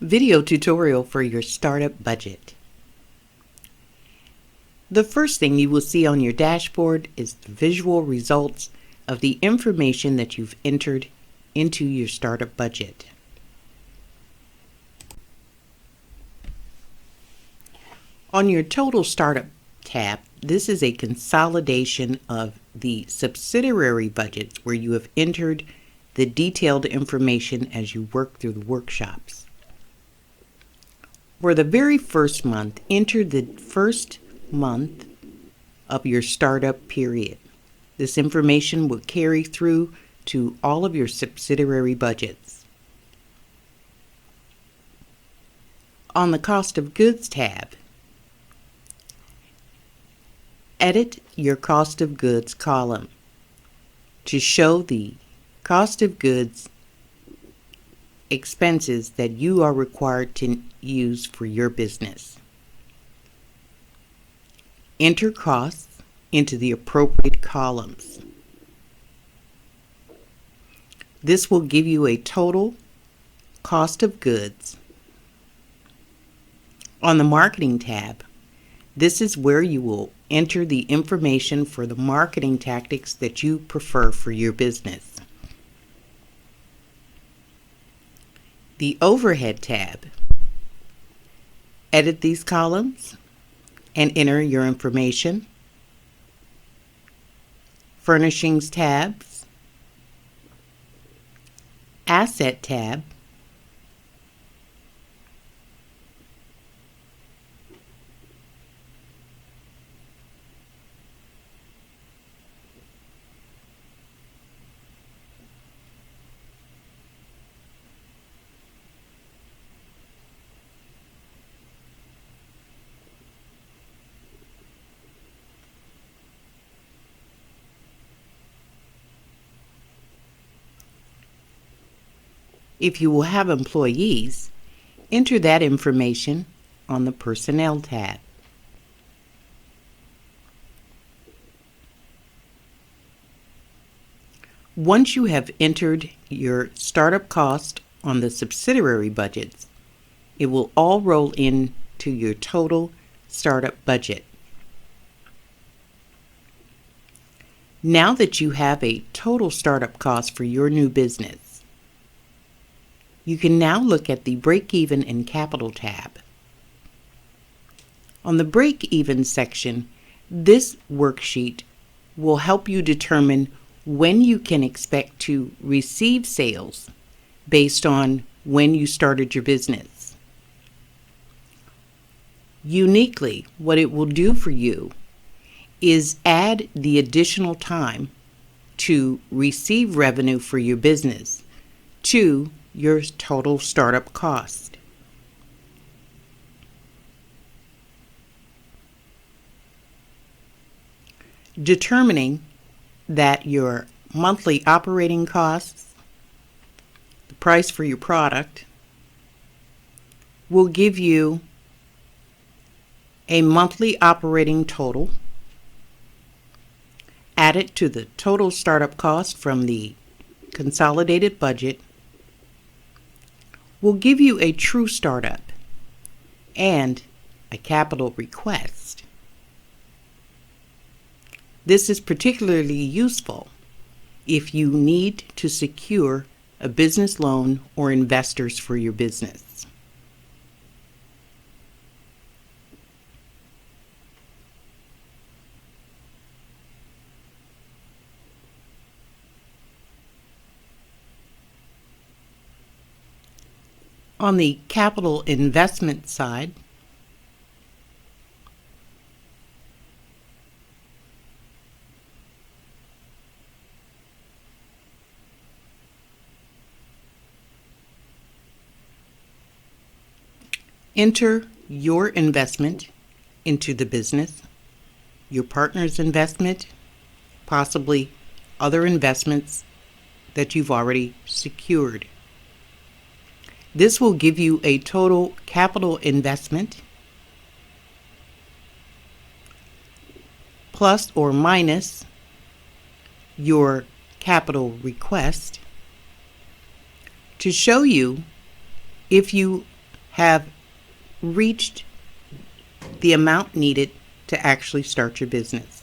Video tutorial for your startup budget. The first thing you will see on your dashboard is the visual results of the information that you've entered into your startup budget. On your Total Startup tab, this is a consolidation of the subsidiary budgets where you have entered the detailed information as you work through the workshops. For the very first month, enter the first month of your startup period. This information will carry through to all of your subsidiary budgets. On the Cost of Goods tab, edit your Cost of Goods column to show the cost of goods expenses that you are required to use for your business. Enter costs into the appropriate columns. This will give you a total cost of goods. On the Marketing tab, this is where you will enter the information for the marketing tactics that you prefer for your business. The Overhead tab, edit these columns and enter your information. Furnishings tabs, Asset tab, if you will have employees, enter that information on the Personnel tab. Once you have entered your startup cost on the subsidiary budgets, it will all roll into your total startup budget. Now that you have a total startup cost for your new business, you can now look at the Break-Even and Capital tab. On the Break-Even section, this worksheet will help you determine when you can expect to receive sales based on when you started your business. Uniquely, what it will do for you is add the additional time to receive revenue for your business to your total startup cost. Determining that your monthly operating costs, the price for your product, will give you a monthly operating total. Add it to the total startup cost from the consolidated budget. Will give you a true startup and a capital request. This is particularly useful if you need to secure a business loan or investors for your business. On the capital investment side, enter your investment into the business, your partner's investment, possibly other investments that you've already secured. This will give you a total capital investment plus or minus your capital request to show you if you have reached the amount needed to actually start your business.